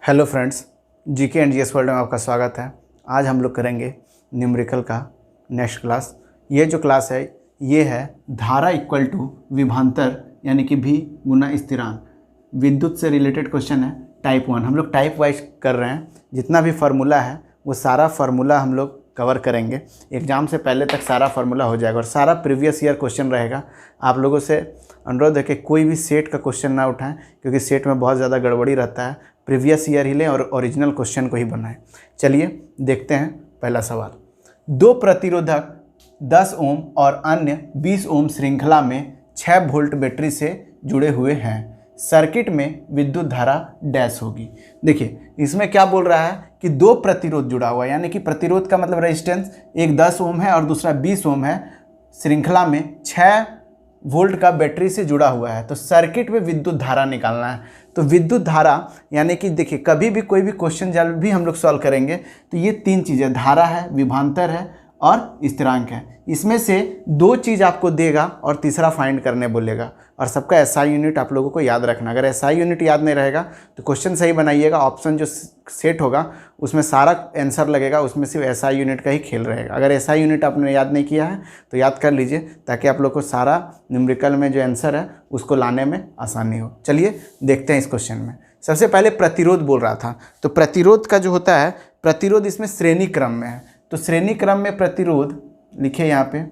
Hello friends, GK and GS world में आपका स्वागत है। आज हम लोग करेंगे न्यूमेरिकल का नेक्स्ट क्लास। ये जो क्लास है ये है धारा इक्वल टू विभवांतर यानी कि भी गुना स्थिरांक। विद्युत से रिलेटेड क्वेश्चन है टाइप 1। हम लोग टाइप वाइज कर रहे हैं। जितना भी फार्मूला है वो सारा फार्मूला हम लोग कवर करेंगे। एग्ज़ाम से पहले तक सारा फार्मूला हो जाएगा और सारा प्रीवियस ईयर क्वेश्चन रहेगा। आप लोगों से अनुरोध है कि कोई भी सेट का क्वेश्चन ना उठाएं, क्योंकि सेट में बहुत ज़्यादा गड़बड़ी रहता है। प्रीवियस ईयर ही लें और ओरिजिनल क्वेश्चन को ही बनाएं। चलिए देखते हैं पहला सवाल। दो प्रतिरोधक 10 ओम और अन्य 20 ओम श्रृंखला में 6 वोल्ट बैटरी से जुड़े हुए हैं। सर्किट में विद्युत धारा डैश होगी। देखिए इसमें क्या बोल रहा है कि दो प्रतिरोध जुड़ा हुआ है, यानी कि प्रतिरोध का मतलब रेजिस्टेंस, एक 10 ओम है और दूसरा 20 ओम है। श्रृंखला में 6 वोल्ट का बैटरी से जुड़ा हुआ है। तो सर्किट में विद्युत धारा निकालना है। तो विद्युत धारा यानी कि देखिए कभी भी कोई भी क्वेश्चन जब भी हम लोग सॉल्व करेंगे तो ये तीन चीज़ें, धारा है, विभवांतर है और स्थिरांक है। इसमें से दो चीज़ आपको देगा और तीसरा फाइंड करने बोलेगा। और सबका एसआई यूनिट आप लोगों को याद रखना। अगर एसआई यूनिट याद नहीं रहेगा तो क्वेश्चन सही बनाइएगा। ऑप्शन जो सेट होगा उसमें सारा आंसर लगेगा, उसमें सिर्फ एसआई यूनिट का ही खेल रहेगा। अगर एसआई यूनिट आपने याद नहीं किया है तो याद कर लीजिए, ताकि आप लोग को सारा न्यूमेरिकल में जो आंसर है उसको लाने में आसानी हो। चलिए देखते हैं इस क्वेश्चन में। सबसे पहले प्रतिरोध बोल रहा था, तो प्रतिरोध का जो होता है, प्रतिरोध इसमें श्रेणी क्रम में है। तो श्रेणी क्रम में प्रतिरोध लिखे यहाँ पे,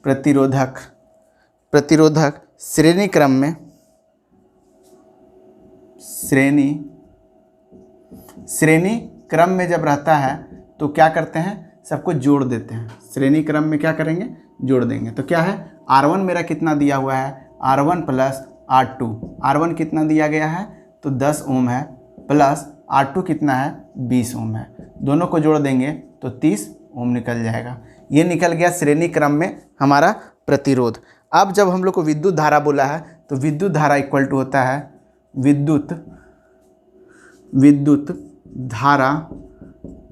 प्रतिरोधक श्रेणी क्रम में, श्रेणी क्रम में जब रहता है तो क्या करते हैं, सबको जोड़ देते हैं। श्रेणी क्रम में क्या करेंगे, जोड़ देंगे। तो क्या है, R1 मेरा कितना दिया हुआ है, R1 प्लस R2। R1 कितना दिया गया है तो 10 ओम है, प्लस R2 कितना है 20 ओम है। दोनों को जोड़ देंगे तो 30 ओम निकल जाएगा। ये निकल गया श्रेणी क्रम में हमारा प्रतिरोध। अब जब हम लोग को विद्युत धारा बोला है तो विद्युत धारा इक्वल टू होता है विद्युत धारा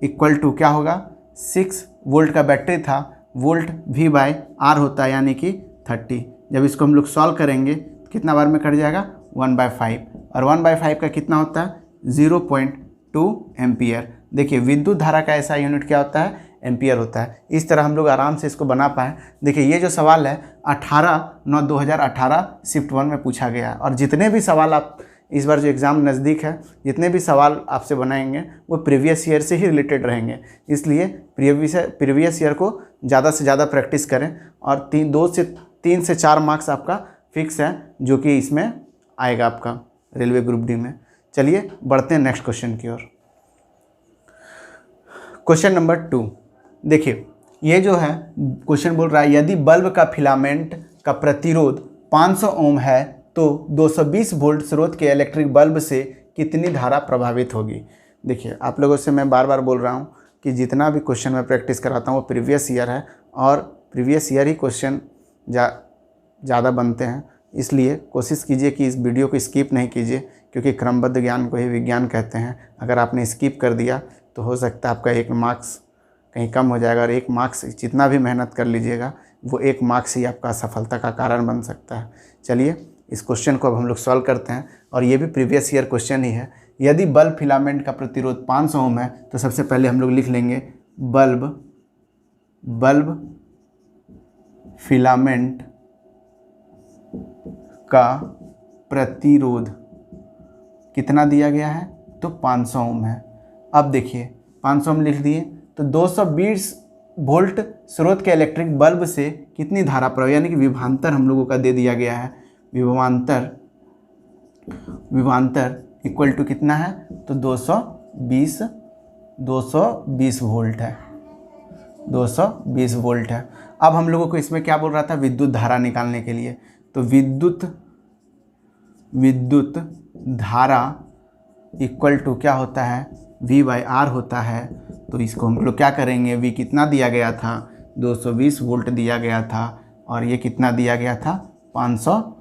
इक्वल टू क्या होगा, 6 वोल्ट का बैटरी था, वोल्ट V/R होता है यानी कि 30। जब इसको हम लोग सॉल्व करेंगे तो कितना बार में कट जाएगा, 1/5। और 1/5 का कितना होता है, 0.2 एम्पियर। देखिए विद्युत धारा का ऐसा यूनिट क्या होता है, एम्पियर होता है। इस तरह हम लोग आराम से इसको बना पाएँ। देखिए ये जो सवाल है 18/9/2018 शिफ्ट 1 में पूछा गया है। और जितने भी सवाल आप इस बार जो एग्ज़ाम नज़दीक है, जितने भी सवाल आपसे बनाएंगे वो प्रीवियस ईयर से ही रिलेटेड रहेंगे। इसलिए प्रीवियस ईयर को ज़्यादा से ज़्यादा प्रैक्टिस करें। और 3 से 4 मार्क्स आपका फिक्स है, जो कि इसमें आएगा आपका रेलवे ग्रुप डी में। चलिए बढ़ते हैं नेक्स्ट क्वेश्चन की ओर। क्वेश्चन नंबर 2 देखिए, ये जो है क्वेश्चन बोल रहा है यदि बल्ब का फिलामेंट का प्रतिरोध 500 ओम है तो 220 वोल्ट स्रोत के इलेक्ट्रिक बल्ब से कितनी धारा प्रभावित होगी। देखिए आप लोगों से मैं बार बार बोल रहा हूँ कि जितना भी क्वेश्चन मैं प्रैक्टिस कराता हूँ वो प्रीवियस ईयर है, और प्रीवियस ईयर ही क्वेश्चन ज़्यादा बनते हैं। इसलिए कोशिश कीजिए कि इस वीडियो को स्किप नहीं कीजिए, क्योंकि क्रमबद्ध ज्ञान को ही विज्ञान कहते हैं। अगर आपने स्किप कर दिया तो हो सकता है आपका 1 मार्क्स कहीं कम हो जाएगा, और 1 मार्क्स जितना भी मेहनत कर लीजिएगा वो 1 मार्क्स ही आपका सफलता का कारण बन सकता है। चलिए इस क्वेश्चन को अब हम लोग सॉल्व करते हैं, और ये भी प्रीवियस ईयर क्वेश्चन ही है। यदि बल्ब फिलामेंट का प्रतिरोध 500 ओम है तो सबसे पहले हम लोग लिख लेंगे बल्ब फिलामेंट का प्रतिरोध कितना दिया गया है तो 500 ओम है। अब देखिए 500 ओम लिख दिए तो 220 वोल्ट स्रोत के इलेक्ट्रिक बल्ब से कितनी धारा प्रवाह, यानी कि विभवांतर हम लोगों का दे दिया गया है। विभवांतर इक्वल टू कितना है तो 220 वोल्ट है, 220 वोल्ट है। अब हम लोगों को इसमें क्या बोल रहा था, विद्युत धारा निकालने के लिए। तो विद्युत धारा इक्वल टू क्या होता है, V/R होता है। तो इसको हम लोग क्या करेंगे, V कितना दिया गया था 220 वोल्ट दिया गया था, और ये कितना दिया गया था 500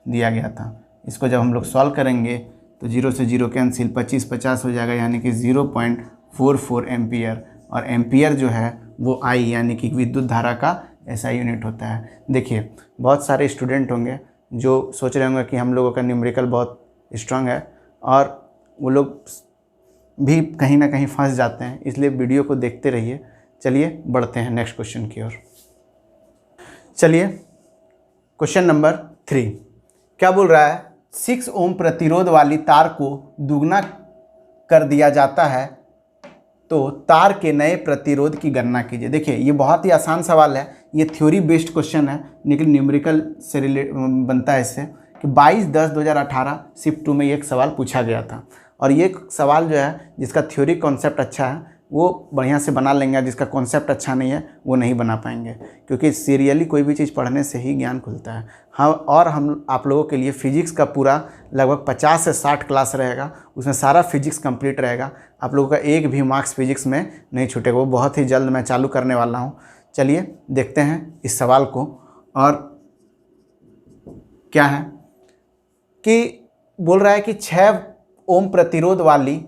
दिया गया था। इसको जब हम लोग सॉल्व करेंगे तो 0 से 0 कैंसिल, 25-50 हो जाएगा, यानी कि 0.44 एम्पियर। और एम्पियर जो है वो I यानी कि विद्युत धारा का ऐसा यूनिट होता है। देखिए बहुत सारे स्टूडेंट होंगे जो सोच रहे होंगे कि हम लोगों का न्यूमेरिकल बहुत स्ट्रांग है, और वो लोग भी कहीं ना कहीं फंस जाते हैं, इसलिए वीडियो को देखते रहिए। चलिए बढ़ते हैं नेक्स्ट क्वेश्चन की ओर। चलिए क्वेश्चन नंबर 3 क्या बोल रहा है, 6 ओम प्रतिरोध वाली तार को दुगना कर दिया जाता है तो तार के नए प्रतिरोध की गणना कीजिए। देखिए ये बहुत ही आसान सवाल है, ये थ्योरी बेस्ड क्वेश्चन है लेकिन न्यूमेरिकल से बनता है इससे कि 22/10/2018 शिफ्ट 2 में ये एक सवाल पूछा गया था। और ये सवाल जो है जिसका थ्योरी कॉन्सेप्ट अच्छा है वो बढ़िया से बना लेंगे, जिसका कॉन्सेप्ट अच्छा नहीं है वो नहीं बना पाएंगे, क्योंकि सीरियली कोई भी चीज़ पढ़ने से ही ज्ञान खुलता है। हम आप लोगों के लिए फ़िज़िक्स का पूरा लगभग 50 से 60 क्लास रहेगा, उसमें सारा फिजिक्स कंप्लीट रहेगा। आप लोगों का एक भी मार्क्स फिजिक्स में नहीं छूटेगा, वो बहुत ही जल्द मैं चालू करने वाला हूँ। चलिए देखते हैं इस सवाल को। और क्या है कि बोल रहा है कि 6 ओम प्रतिरोध वाली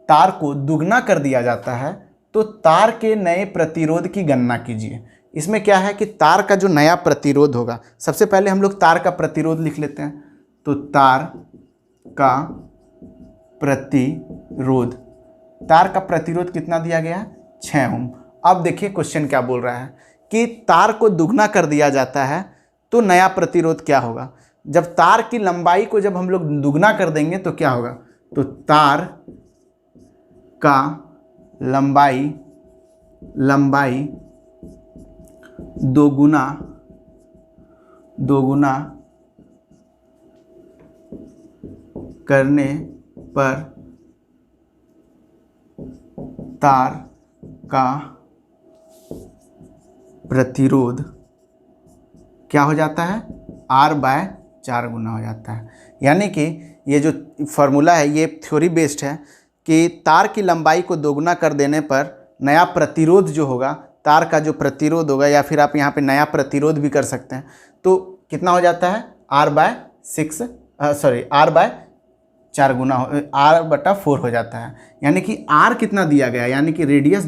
तार को दुगना कर दिया जाता है तो तार के नए प्रतिरोध की गणना कीजिए। इसमें क्या है कि तार का जो नया प्रतिरोध होगा, सबसे पहले हम लोग तार का प्रतिरोध लिख लेते हैं। तो तार का प्रतिरोध, तार का प्रतिरोध कितना दिया गया है, 6 ओम। अब देखिए क्वेश्चन क्या बोल रहा है कि तार को दुगना कर दिया जाता है तो नया प्रतिरोध क्या होगा। जब तार की लंबाई को जब हम लोग दुगना कर देंगे तो क्या होगा, तो तार का लंबाई दोगुना करने पर तार का प्रतिरोध क्या हो जाता है, R/4 गुना हो जाता है। यानी कि ये जो फार्मूला है ये थ्योरी बेस्ड है कि तार की लंबाई को दोगुना कर देने पर नया प्रतिरोध जो होगा, तार का जो प्रतिरोध होगा, या फिर आप यहाँ पे नया प्रतिरोध भी कर सकते हैं, तो कितना हो जाता है, R/4 गुना R/4 हो जाता है। यानी कि R कितना दिया गया, यानी कि रेडियस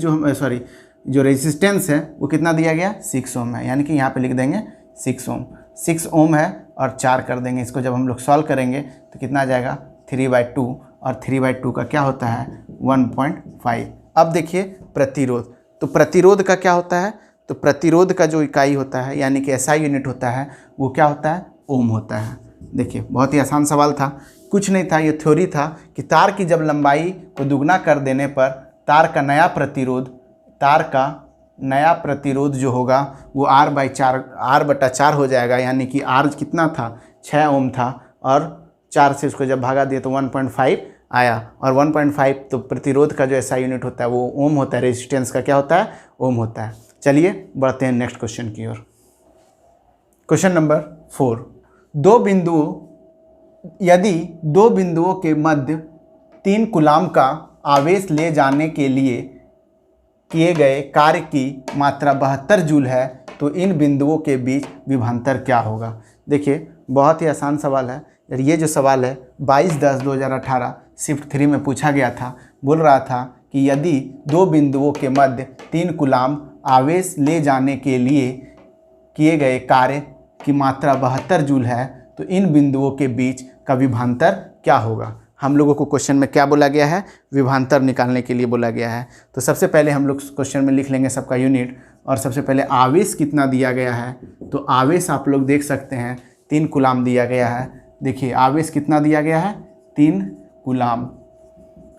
जो रेजिस्टेंस है वो कितना दिया गया, 6 ओम है। यानी कि यहाँ पे लिख देंगे 6 ओम। 6 ओम है और 4 कर देंगे। इसको जब हम लोग सॉल्व करेंगे तो कितना आ जाएगा, 3/2, और 3/2 का क्या होता है, 1.5। अब देखिए प्रतिरोध, तो प्रतिरोध का क्या होता है, तो प्रतिरोध का जो इकाई होता है यानी कि SI यूनिट होता है वो क्या होता है, ओम होता है। देखिए बहुत ही आसान सवाल था, कुछ नहीं था, ये थ्योरी था कि तार की जब लंबाई को दुगना कर देने पर तार का नया प्रतिरोध जो होगा वो R/4 हो जाएगा। यानी कि R कितना था, 6 ओम था, और 4 से उसको जब भागा दिया तो 1.5 आया, और 1.5 तो प्रतिरोध का जो SI यूनिट होता है वो ओम होता है, रेजिस्टेंस का क्या होता है, ओम होता है। चलिए बढ़ते हैं नेक्स्ट क्वेश्चन की ओर। क्वेश्चन नंबर 4, यदि दो बिंदुओं के मध्य 3 कूलाम का आवेश ले जाने के लिए किए गए कार्य की मात्रा 72 जूल है तो इन बिंदुओं के बीच विभवांतर क्या होगा। देखिए बहुत ही आसान सवाल है, और ये जो सवाल है 22/10/2018 शिफ्ट 3 में पूछा गया था। बोल रहा था कि यदि 2 बिंदुओं के मध्य 3 कूलाम आवेश ले जाने के लिए किए गए कार्य की मात्रा 72 जूल है तो इन बिंदुओं के बीच का विभवांतर क्या होगा। हम लोगों को क्वेश्चन में क्या बोला गया है, विभवांतर निकालने के लिए बोला गया है। तो सबसे पहले हम लोग क्वेश्चन में लिख लेंगे सबका यूनिट, और सबसे पहले आवेश कितना दिया गया है, तो आवेश आप लोग देख सकते हैं 3 कूलाम दिया गया है। देखिए आवेश कितना दिया गया है, 3 कूलाम।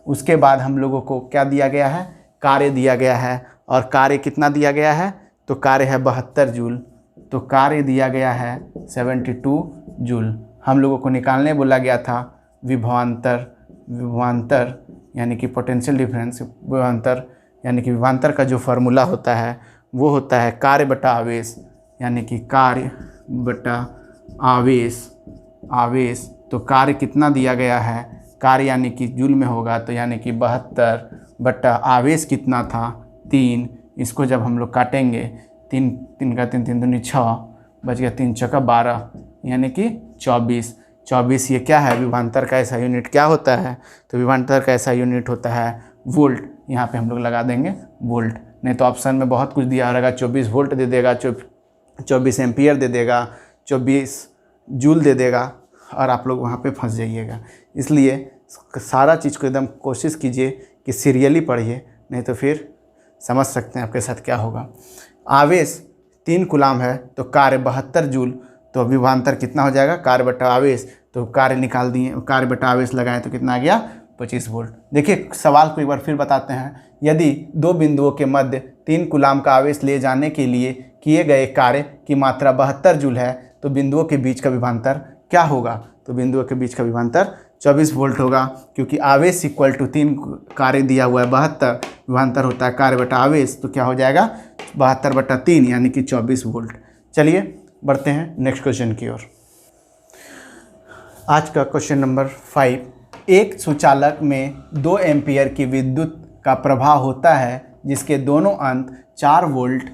उसके बाद हम लोगों को क्या दिया गया है, कार्य दिया गया है, और कार्य कितना दिया गया है, तो कार्य है 72 जूल, तो कार्य दिया गया है 72 जूल। हम लोगों को निकालने बोला गया था विभवांतर यानी कि पोटेंशियल डिफरेंस, विभवांतर यानी कि विभवांतर का जो फार्मूला होता है वो होता है कार्य बटा आवेश, यानी कि कार्य बटा आवेश। तो कार्य कितना दिया गया है, कार्य यानी कि जूल में होगा, तो यानी कि 72 बटा आवेश कितना था, 3। इसको जब हम लोग काटेंगे, 3 का 3 दूनी 6, बच गया 3 चौका 12, यानी कि 24। ये क्या है, विभवांतर का ऐसा यूनिट क्या होता है, तो विभवांतर का ऐसा यूनिट होता है वोल्ट। यहाँ पे हम लोग लगा देंगे वोल्ट, नहीं तो ऑप्शन में बहुत कुछ दिया रहेगा, 24 वोल्ट दे देगा, 24 एम्पियर दे देगा, 24 जूल दे देगा और आप लोग वहाँ पे फंस जाइएगा। इसलिए सारा चीज़ को एकदम कोशिश कीजिए कि सीरियली पढ़िए, नहीं तो फिर समझ सकते हैं आपके साथ क्या होगा। आवेश 3 कूलाम है तो कार्य 72 जूल, तो विभवांतर कितना हो जाएगा, कार्य बटा आवेश, तो कार्य निकाल दिए, कार्य बटा आवेश लगाएं तो कितना आ गया 25 वोल्ट। देखिए सवाल को एक बार फिर बताते हैं। यदि 2 बिंदुओं के मध्य 3 कूलाम का आवेश ले जाने के लिए किए गए कार्य की मात्रा 72 जूल है तो बिंदुओं के बीच का विभवांतर क्या होगा, तो बिंदुओं के बीच का विभवांतर 24 वोल्ट होगा, क्योंकि आवेश इक्वल टू 3 कार्य दिया हुआ है 72, विभवांतर होता है कार्य बटा आवेश, तो क्या हो जाएगा 72/3 यानी कि 24 वोल्ट। चलिए बढ़ते हैं नेक्स्ट क्वेश्चन की ओर। आज का क्वेश्चन नंबर 5, एक सुचालक में 2 एम्पियर की विद्युत का प्रवाह होता है जिसके दोनों अंत 4 वोल्ट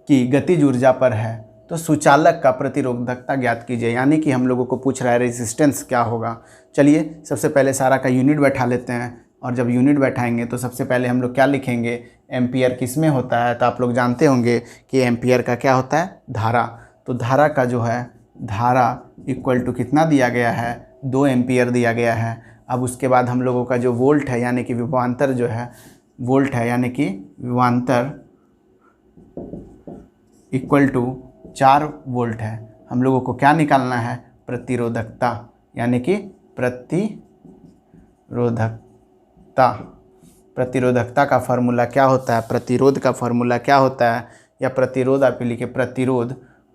की गतिज ऊर्जा पर है, तो सुचालक का प्रतिरोधकता ज्ञात कीजिए। यानी कि हम लोगों को पूछ रहा है रेजिस्टेंस क्या होगा। चलिए सबसे पहले सारा का यूनिट बैठा लेते हैं, और जब यूनिट बैठाएंगे तो सबसे पहले हम लोग क्या लिखेंगे, एम्पियर किस में होता है, तो आप लोग जानते होंगे कि एम्पियर का क्या होता है, धारा। तो धारा का जो है, धारा इक्वल टू कितना दिया गया है, 2 एम्पियर दिया गया है। अब उसके बाद हम लोगों का जो वोल्ट है यानी कि विभवांतर जो है, वोल्ट है यानी कि विभवांतर इक्वल टू 4 वोल्ट है। हम लोगों को क्या निकालना है, प्रतिरोधकता, यानी कि प्रतिरोधकता का फार्मूला क्या होता है, प्रतिरोध का फार्मूला क्या होता है, या प्रतिरोध आप लिखिए,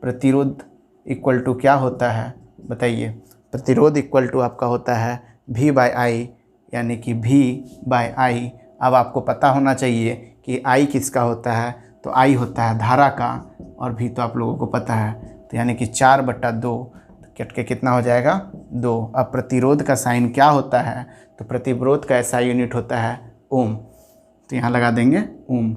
प्रतिरोध इक्वल टू क्या होता है बताइए। प्रतिरोध इक्वल टू आपका होता है V/I, यानी कि V/I। अब आपको पता होना चाहिए कि I किसका होता है, तो I होता है धारा का, और V तो आप लोगों को पता है, तो यानी कि 4/2 कट के कितना हो जाएगा 2। अब प्रतिरोध का साइन क्या होता है, तो प्रतिरोध का ऐसा यूनिट होता है ओम, तो यहाँ लगा देंगे ओम।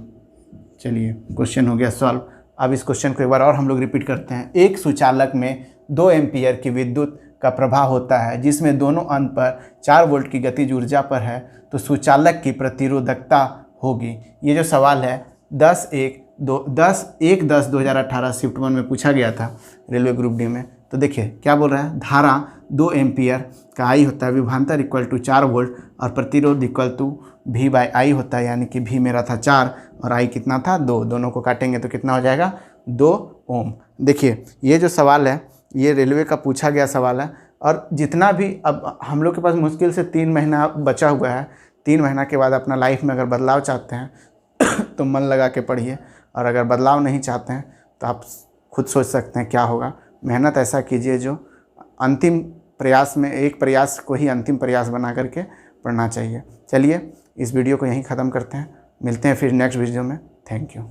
चलिए क्वेश्चन हो गया सॉल्व। अब इस क्वेश्चन को एक बार और हम लोग रिपीट करते हैं। एक सुचालक में 2 एम्पियर की विद्युत का प्रवाह होता है जिसमें दोनों अंत पर 4 वोल्ट की गतिज ऊर्जा पर है, तो सुचालक की प्रतिरोधकता होगी। ये जो सवाल है 10/1/2018 शिफ्ट 1 में पूछा गया था रेलवे ग्रुप डी में। तो देखिए क्या बोल रहा है, धारा 2 एम्पियर का आई होता है, विभवांतर इक्वल टू 4 वोल्ट, और प्रतिरोध इक्वल टू V/I होता है, यानी कि V मेरा था 4 और I कितना था 2, दोनों को काटेंगे तो कितना हो जाएगा 2 ओम। देखिए ये जो सवाल है ये रेलवे का पूछा गया सवाल है, और जितना भी अब हम लोग के पास मुश्किल से 3 महीना बचा हुआ है, 3 महीना के बाद अपना लाइफ में अगर बदलाव चाहते हैं तो मन लगा के पढ़िए, और अगर बदलाव नहीं चाहते हैं तो आप खुद सोच सकते हैं क्या होगा। मेहनत ऐसा कीजिए जो अंतिम प्रयास में, एक प्रयास को ही अंतिम प्रयास बना करके पढ़ना चाहिए। चलिए इस वीडियो को यहीं ख़त्म करते हैं, मिलते हैं फिर नेक्स्ट वीडियो में। Thank you.